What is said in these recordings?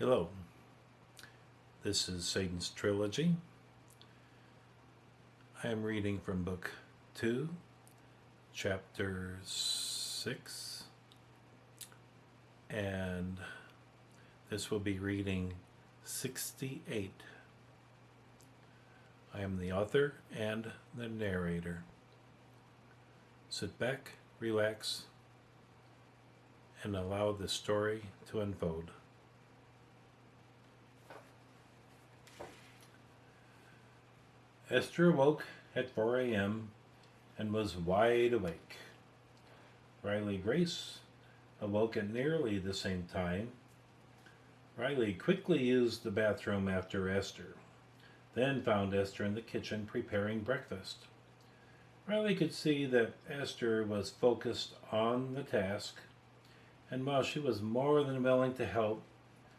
Hello, this is Satan's Trilogy. I am reading from Book 2, Chapter 6, and this will be reading 68. I am the author and the narrator. Sit back, relax, and allow the story to unfold. Esther awoke at 4 a.m. and was wide awake. Riley Grace awoke at nearly the same time. Riley quickly used the bathroom after Esther, then found Esther in the kitchen preparing breakfast. Riley could see that Esther was focused on the task, and while she was more than willing to help,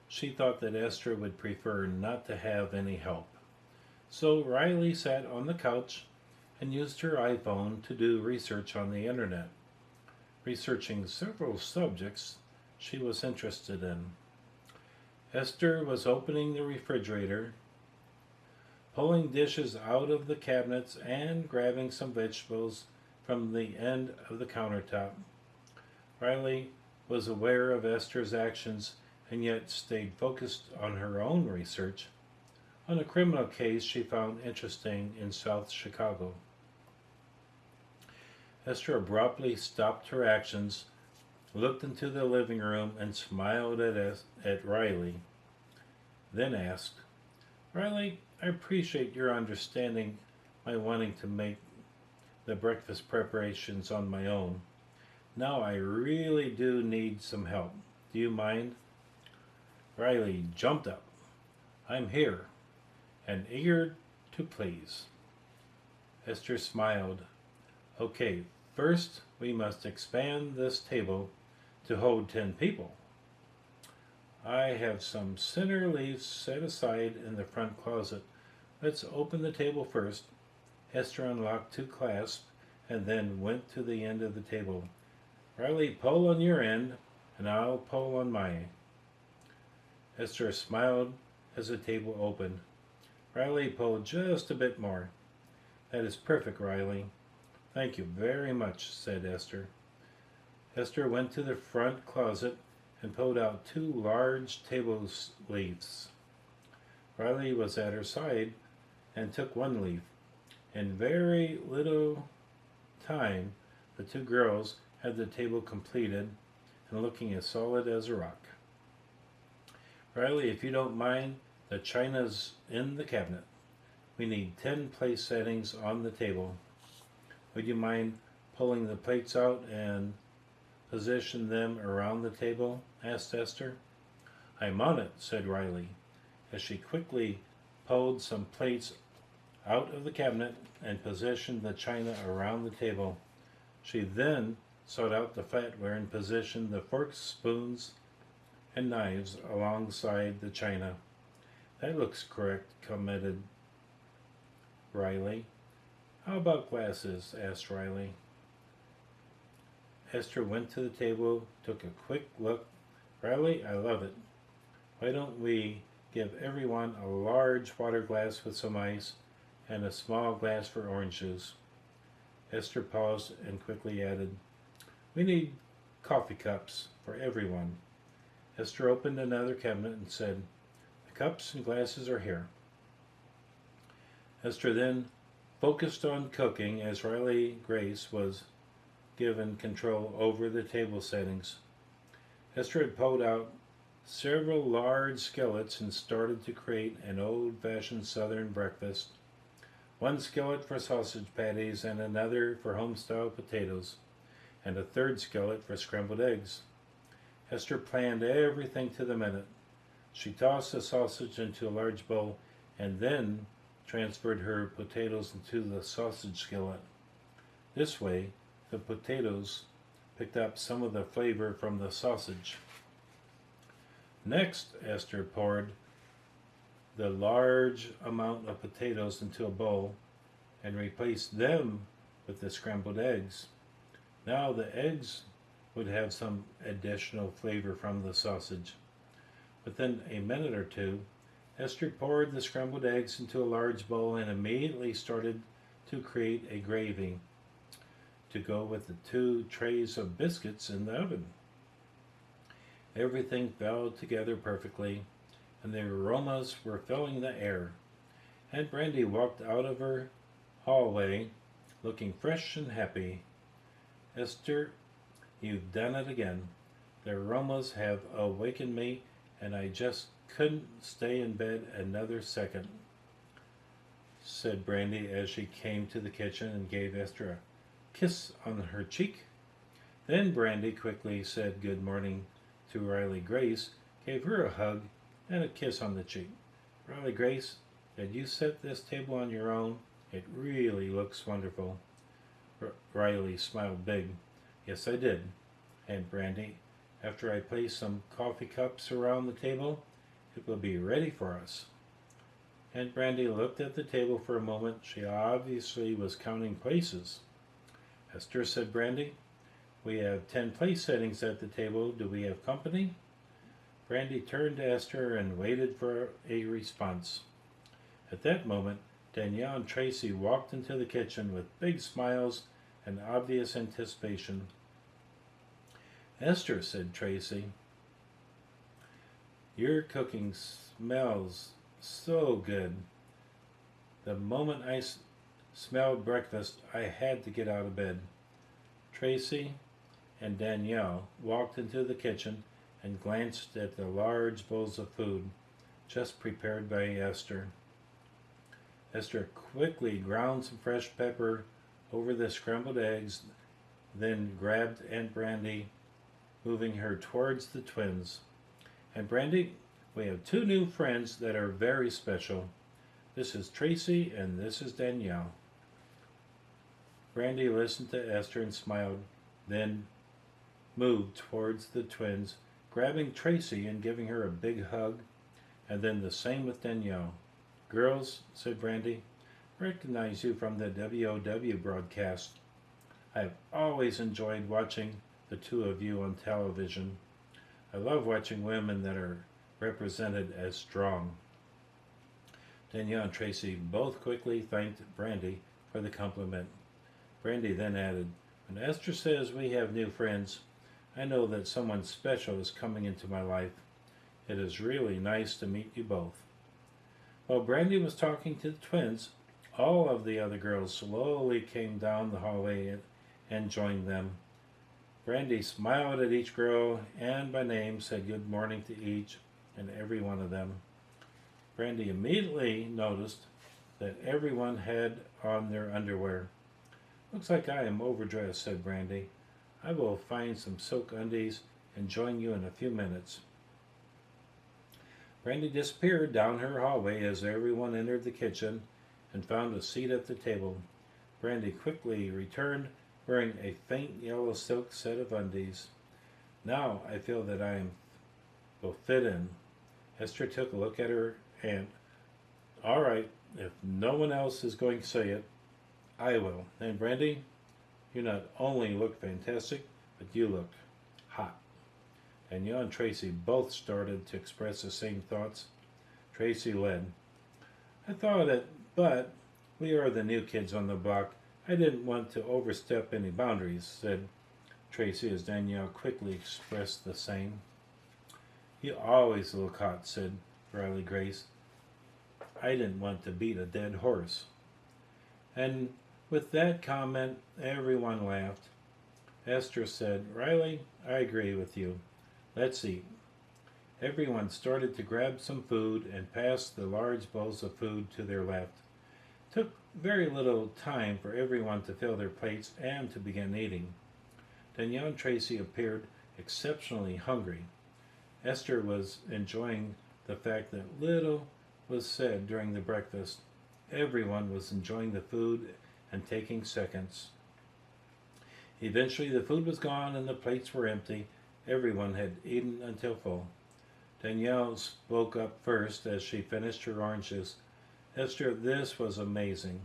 she thought that Esther would prefer not to have any help. So Riley sat on the couch and used her iPhone to do research on the internet, researching several subjects she was interested in. Esther was opening the refrigerator, pulling dishes out of the cabinets, and grabbing some vegetables from the end of the countertop. Riley was aware of Esther's actions and yet stayed focused on her own research on a criminal case she found interesting in South Chicago. Esther abruptly stopped her actions, looked into the living room, and smiled at Riley, then asked, "Riley, I appreciate your understanding my wanting to make the breakfast preparations on my own. Now I really do need some help. Do you mind?" Riley jumped up. "I'm here, and eager to please." Esther smiled. "Okay, first we must expand this table to hold 10 people. I have some center leaves set aside in the front closet. Let's open the table first." Esther unlocked 2 clasps and then went to the end of the table. "Riley, pull on your end, and I'll pull on mine." Esther smiled as the table opened. Riley pulled just a bit more. "That is perfect, Riley." "Thank you very much," said Esther. Esther went to the front closet and pulled out 2 large table leaves. Riley was at her side and took 1 leaf. In very little time, the 2 girls had the table completed and looking as solid as a rock. "Riley, if you don't mind, the china's in the cabinet. We need 10 place settings on the table. Would you mind pulling the plates out and position them around the table?" asked Esther. "I'm on it," said Riley, as she quickly pulled some plates out of the cabinet and positioned the china around the table. She then sought out the flatware and positioned the forks, spoons, and knives alongside the china. "That looks correct," commented Riley. "How about glasses?" asked Riley. Esther went to the table, took a quick look. "Riley, I love it. Why don't we give everyone a large water glass with some ice and a small glass for orange juice?" Esther paused and quickly added, "We need coffee cups for everyone." Esther opened another cabinet and said, "The cups and glasses are here." Esther then focused on cooking as Riley Grace was given control over the table settings. Esther had pulled out several large skillets and started to create an old-fashioned southern breakfast. 1 skillet for sausage patties and another for home-style potatoes, and a 3rd skillet for scrambled eggs. Esther planned everything to the minute. She tossed the sausage into a large bowl and then transferred her potatoes into the sausage skillet. This way, the potatoes picked up some of the flavor from the sausage. Next, Esther poured the large amount of potatoes into a bowl and replaced them with the scrambled eggs. Now the eggs would have some additional flavor from the sausage. Within a minute or two, Esther poured the scrambled eggs into a large bowl and immediately started to create a gravy to go with the 2 trays of biscuits in the oven. Everything fell together perfectly, and the aromas were filling the air. Aunt Brandy walked out of her hallway looking fresh and happy. Esther, you've done it again. The aromas have awakened me, and I just couldn't stay in bed another second, said Brandy as she came to the kitchen and gave Esther a kiss on her cheek. Then Brandy quickly said good morning to Riley Grace, gave her a hug and a kiss on the cheek. Riley Grace, did you set this table on your own? It really looks wonderful. Riley smiled big. Yes, I did, Aunt Brandy. After I place some coffee cups around the table, it will be ready for us. Aunt Brandy looked at the table for a moment. She obviously was counting places. Esther, said Brandy, we have 10 place settings at the table. Do we have company? Brandy turned to Esther and waited for a response. At that moment, Danielle and Tracy walked into the kitchen with big smiles and obvious anticipation. Esther, said Tracy, your cooking smells so good. The moment I smelled breakfast, I had to get out of bed. Tracy and Danielle walked into the kitchen and glanced at the large bowls of food just prepared by Esther. Esther quickly ground some fresh pepper over the scrambled eggs, then grabbed Aunt Brandy, moving her towards the twins. Aunt Brandy, we have 2 new friends that are very special. This is Tracy and this is Danielle. Brandy listened to Esther and smiled, then moved towards the twins, grabbing Tracy and giving her a big hug, and then the same with Danielle. Girls, said Brandy, recognize you from the W.O.W. broadcast. I've always enjoyed watching the 2 of you on television. I love watching women that are represented as strong. Danielle and Tracy both quickly thanked Brandy for the compliment. Brandy then added, when Esther says we have new friends, I know that someone special is coming into my life. It is really nice to meet you both. While Brandy was talking to the twins, all of the other girls slowly came down the hallway and joined them. Brandy smiled at each girl and by name said good morning to each and every one of them. Brandy immediately noticed that everyone had on their underwear. Looks like I am overdressed, said Brandy. I will find some silk undies and join you in a few minutes. Brandy disappeared down her hallway as everyone entered the kitchen and found a seat at the table. Brandy quickly returned, wearing a faint yellow silk set of undies. Now I feel that I will fit in. Esther took a look at her aunt. All right, if no one else is going to say it, I will. And Brandy, you not only look fantastic, but you look hot. And you and Tracy both started to express the same thoughts. Tracy led. I thought it, but we are the new kids on the block. I didn't want to overstep any boundaries, said Tracy as Danielle quickly expressed the same. You always look hot, said Riley Grace. I didn't want to beat a dead horse. And with that comment, everyone laughed. Esther said, Riley, I agree with you. Let's eat. Everyone started to grab some food and passed the large bowls of food to their left. It took very little time for everyone to fill their plates and to begin eating. Danielle and Tracy appeared exceptionally hungry. Esther was enjoying the fact that little was said during the breakfast. Everyone was enjoying the food and taking seconds. Eventually the food was gone and the plates were empty. Everyone had eaten until full. Danielle spoke up first as she finished her orange juice. Esther, this was amazing.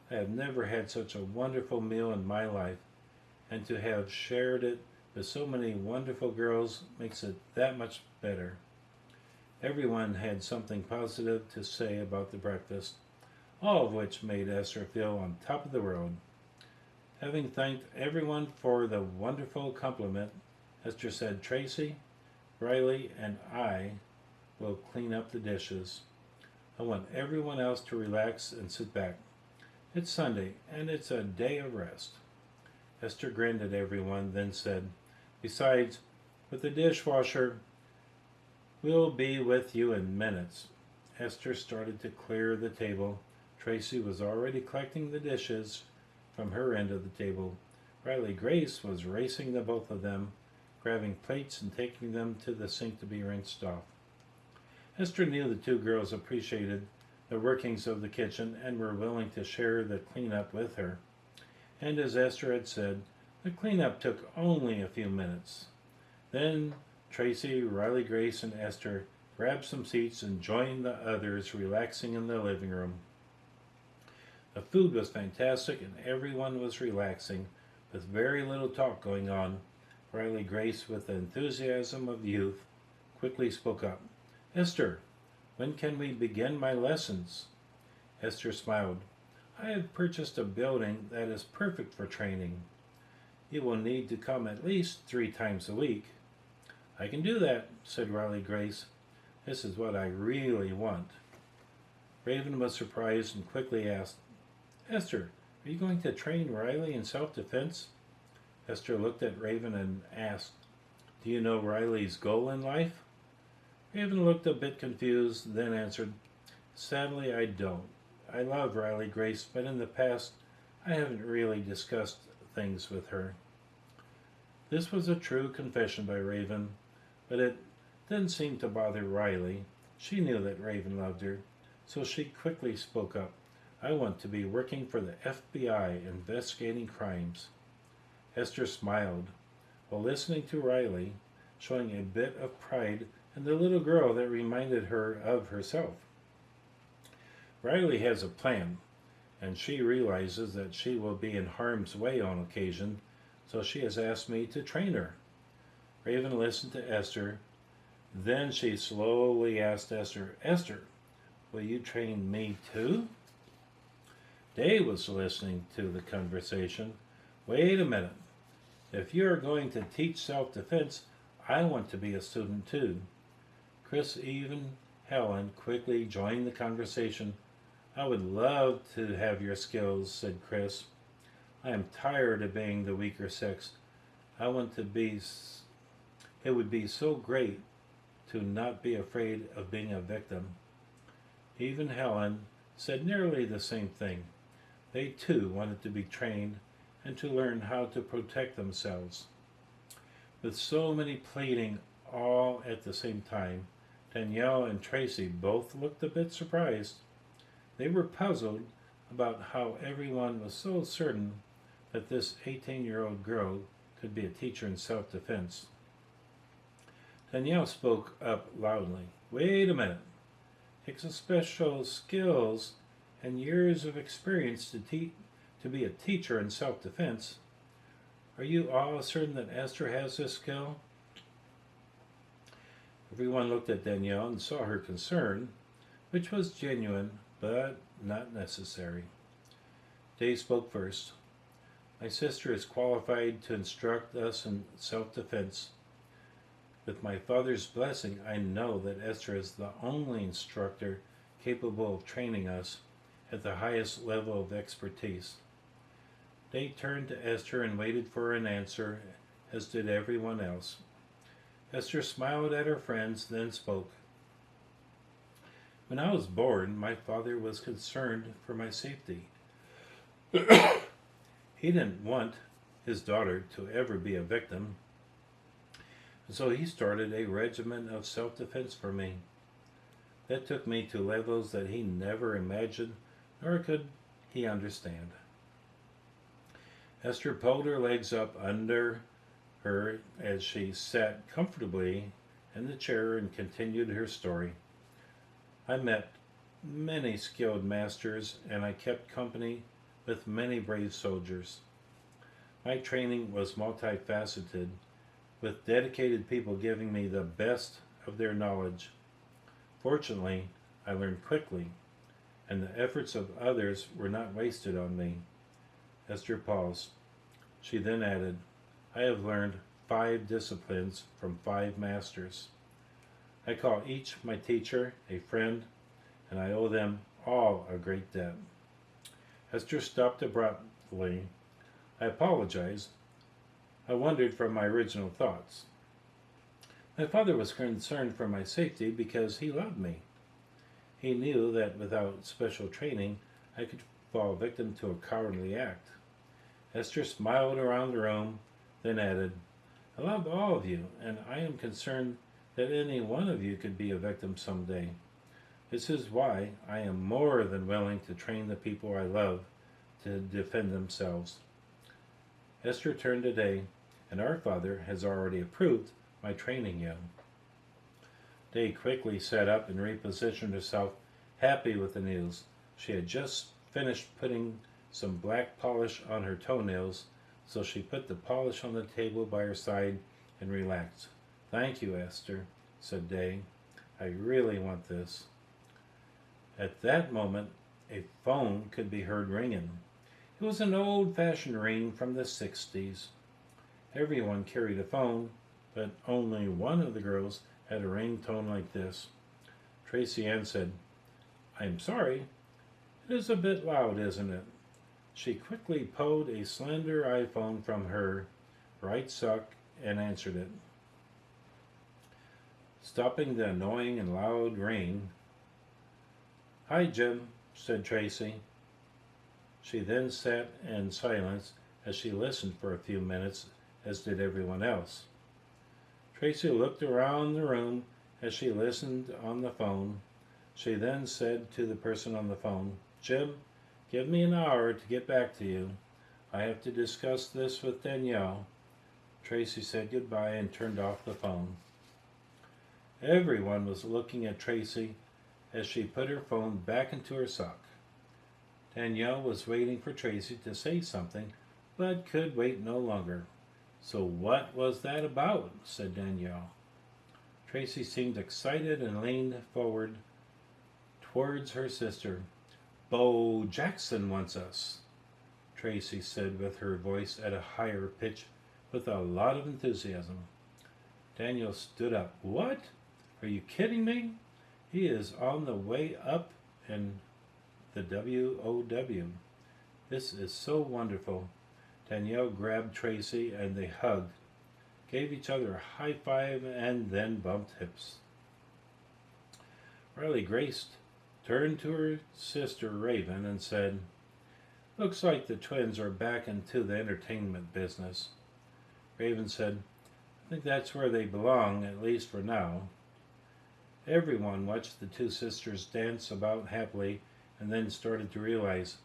I have never had such a wonderful meal in my life, and to have shared it with so many wonderful girls makes it that much better. Everyone had something positive to say about the breakfast, all of which made Esther feel on top of the world. Having thanked everyone for the wonderful compliment, Esther said, "Tracy, Riley, and I will clean up the dishes. I want everyone else to relax and sit back. It's Sunday, and it's a day of rest." Esther grinned at everyone, then said, "Besides, with the dishwasher, we'll be with you in minutes." Esther started to clear the table. Tracy was already collecting the dishes from her end of the table. Riley Grace was racing the both of them, grabbing plates and taking them to the sink to be rinsed off. Esther knew the two girls appreciated the workings of the kitchen and were willing to share the cleanup with her. And as Esther had said, the cleanup took only a few minutes. Then Tracy, Riley Grace, and Esther grabbed some seats and joined the others relaxing in the living room. The food was fantastic and everyone was relaxing, with very little talk going on. Riley Grace, with the enthusiasm of youth, quickly spoke up. "Esther, when can we begin my lessons?" Esther smiled. "I have purchased a building that is perfect for training. You will need to come at least 3 times a week." "I can do that," said Riley Grace. "This is what I really want." Raven was surprised and quickly asked, "Esther, are you going to train Riley in self-defense?" Esther looked at Raven and asked, "Do you know Riley's goal in life?" Raven looked a bit confused, then answered, "Sadly, I don't. I love Riley Grace, but in the past, I haven't really discussed things with her." This was a true confession by Raven, but it didn't seem to bother Riley. She knew that Raven loved her, so she quickly spoke up. "I want to be working for the FBI investigating crimes." Esther smiled while listening to Riley, showing a bit of pride in the little girl that reminded her of herself. "Riley has a plan, and she realizes that she will be in harm's way on occasion, so she has asked me to train her." Raven listened to Esther. Then she slowly asked Esther, "Esther, will you train me too?" Dave was listening to the conversation. "Wait a minute. If you are going to teach self-defense, I want to be a student too." Chris, even Helen quickly joined the conversation. "I would love to have your skills," said Chris. "I am tired of being the weaker sex. I want to be. It would be so great to not be afraid of being a victim." Even Helen said nearly the same thing. They too wanted to be trained and to learn how to protect themselves. With so many pleading all at the same time, Danielle and Tracy both looked a bit surprised. They were puzzled about how everyone was so certain that this 18-year-old girl could be a teacher in self-defense. Danielle spoke up loudly. "Wait a minute. It takes a special skills and years of experience to be a teacher in self-defense. Are you all certain that Esther has this skill?" Everyone looked at Danielle and saw her concern, which was genuine but not necessary. Dave spoke first. "My sister is qualified to instruct us in self-defense. With my father's blessing, I know that Esther is the only instructor capable of training us at the highest level of expertise." They turned to Esther and waited for an answer, as did everyone else. Esther smiled at her friends, then spoke. "When I was born, my father was concerned for my safety. He didn't want his daughter to ever be a victim, so he started a regimen of self-defense for me. That took me to levels that he never imagined, nor could he understand." Esther pulled her legs up under her as she sat comfortably in the chair and continued her story. "I met many skilled masters, and I kept company with many brave soldiers. My training was multifaceted, with dedicated people giving me the best of their knowledge. Fortunately, I learned quickly, and the efforts of others were not wasted on me. Esther paused. She then added, I have learned 5 disciplines from 5 masters. I call each my teacher, a friend, and I owe them all a great debt. Esther stopped abruptly. I apologized. I wandered from my original thoughts. My father was concerned for my safety because he loved me. He knew that without special training, I could fall victim to a cowardly act. Esther smiled around the room, then added, I love all of you, and I am concerned that any one of you could be a victim someday. This is why I am more than willing to train the people I love to defend themselves. Esther turned today, and our Father has already approved my training you. Day quickly sat up and repositioned herself, happy with the news. She had just finished putting some black polish on her toenails, so she put the polish on the table by her side and relaxed. Thank you, Esther, said Day. I really want this. At that moment, a phone could be heard ringing. It was an old-fashioned ring from the 60s. Everyone carried a phone, but only one of the girls had a ringtone like this. Tracy Ann said, I'm sorry. It is a bit loud, isn't it? She quickly pulled a slender iPhone from her right sock and answered it. Stopping the annoying and loud ring. Hi, Jim, said Tracy. She then sat in silence as she listened for a few minutes, as did everyone else. Tracy looked around the room as she listened on the phone. She then said to the person on the phone, Jim, give me an hour to get back to you. I have to discuss this with Danielle. Tracy said goodbye and turned off the phone. Everyone was looking at Tracy as she put her phone back into her sock. Danielle was waiting for Tracy to say something, but could wait no longer. So what was that about? Said Danielle. Tracy seemed excited and leaned forward towards her sister. Bo Jackson wants us, Tracy said with her voice at a higher pitch with a lot of enthusiasm. Daniel stood up. What? Are you kidding me? He is on the way up in the W.O.W. This is so wonderful. Danielle grabbed Tracy and they hugged, gave each other a high five, and then bumped hips. Riley Grace turned to her sister Raven and said, Looks like the twins are back into the entertainment business. Raven said, I think that's where they belong, at least for now. Everyone watched the two sisters dance about happily and then started to realize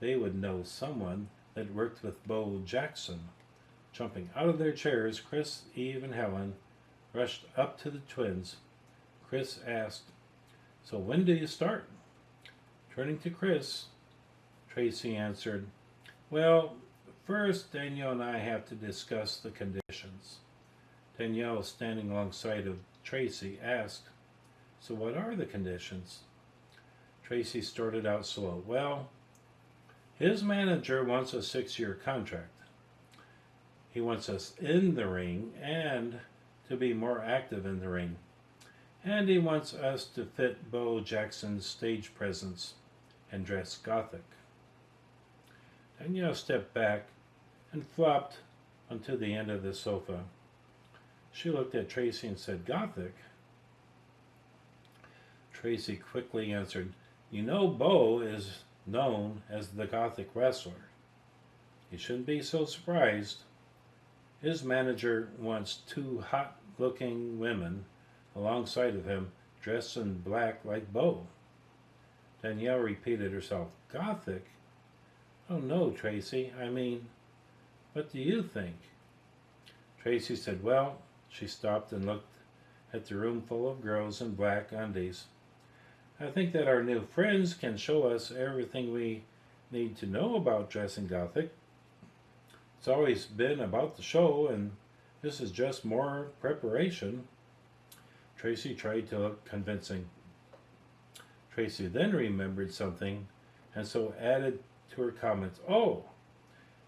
they would know someone that worked with Bo Jackson. Jumping out of their chairs, Chris, Eve, and Helen rushed up to the twins. Chris asked, So when do you start? Turning to Chris, Tracy answered, Well, first Danielle and I have to discuss the conditions. Danielle, standing alongside of Tracy, asked, So what are the conditions? Tracy started out slow. Well, his manager wants a 6-year contract. He wants us in the ring and to be more active in the ring. And he wants us to fit Bo Jackson's stage presence and dress gothic. Danielle stepped back and flopped onto the end of the sofa. She looked at Tracy and said, Gothic? Tracy quickly answered, You know Bo is known as the Gothic wrestler. You shouldn't be so surprised. His manager wants 2 hot-looking women alongside of him, dressed in black like Bo. Danielle repeated herself, Gothic? Oh no, Tracy, I mean, what do you think? Tracy said, Well, she stopped and looked at the room full of girls in black undies. I think that our new friends can show us everything we need to know about dressing Gothic. It's always been about the show, and this is just more preparation. Tracy tried to look convincing. Tracy then remembered something and so added to her comments, "Oh,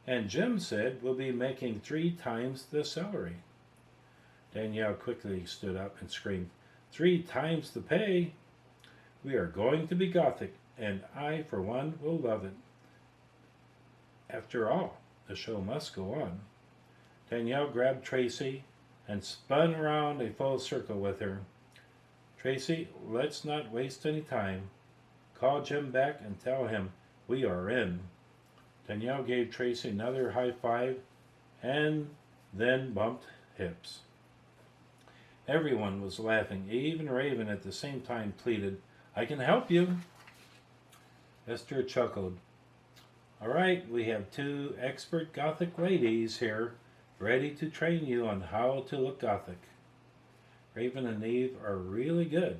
and Jim said we'll be making 3 times the salary." Danielle quickly stood up and screamed, "3 times the pay? We are going to be Gothic, and I, for one, will love it. After all, the show must go on." Danielle grabbed Tracy and spun around a full circle with her. "Tracy, let's not waste any time. Call Jim back and tell him we are in." Danielle gave Tracy another high five and then bumped hips. Everyone was laughing. Even Raven at the same time pleaded, "I can help you." Esther chuckled. "All right, we have 2 expert Gothic ladies here, ready to train you on how to look Gothic. Raven and Eve are really good.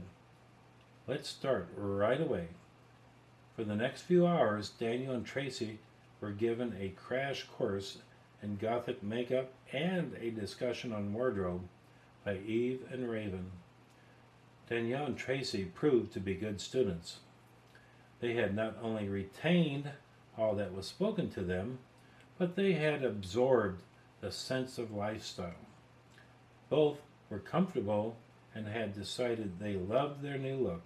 Let's start right away." For the next few hours, Daniel and Tracy were given a crash course in Gothic makeup and a discussion on wardrobe by Eve and Raven. Danielle and Tracy proved to be good students. They had not only retained all that was spoken to them, but they had absorbed the sense of lifestyle. Both were comfortable and had decided they loved their new look.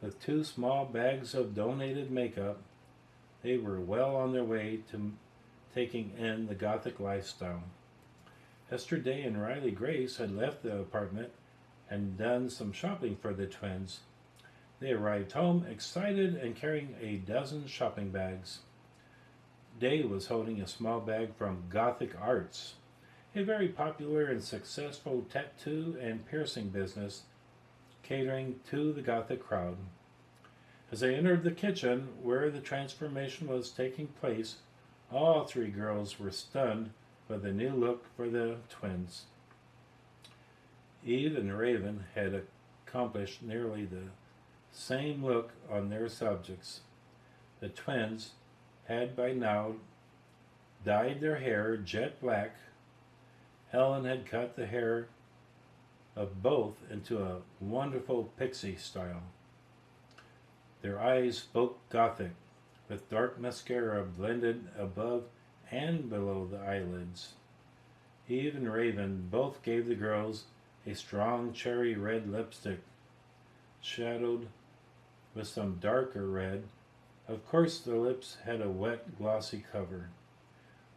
With 2 small bags of donated makeup, they were well on their way to taking in the Gothic lifestyle. Esther Day and Riley Grace had left the apartment and done some shopping for the twins. They arrived home excited and carrying a dozen shopping bags. Day was holding a small bag from Gothic Arts, a very popular and successful tattoo and piercing business catering to the Gothic crowd. As they entered the kitchen where the transformation was taking place, all 3 girls were stunned by the new look for the twins. Eve and Raven had accomplished nearly the same look on their subjects. The twins had by now dyed their hair jet black. Helen had cut the hair of both into a wonderful pixie style. Their eyes spoke Gothic, with dark mascara blended above and below the eyelids. Eve and Raven both gave the girls a strong cherry red lipstick, shadowed with some darker red. Of course, the lips had a wet, glossy cover.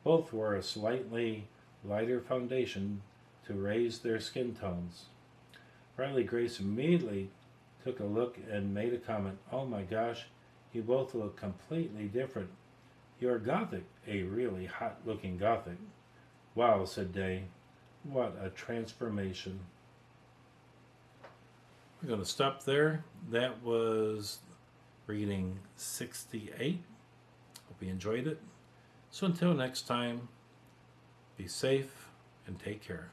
Both wore a slightly lighter foundation to raise their skin tones. Riley Grace immediately took a look and made a comment. "Oh my gosh, you both look completely different. You're Gothic, a really hot-looking Gothic." "Wow," said Day. "What a transformation." We're going to stop there. That was reading 68. Hope you enjoyed it. So until next time, be safe and take care.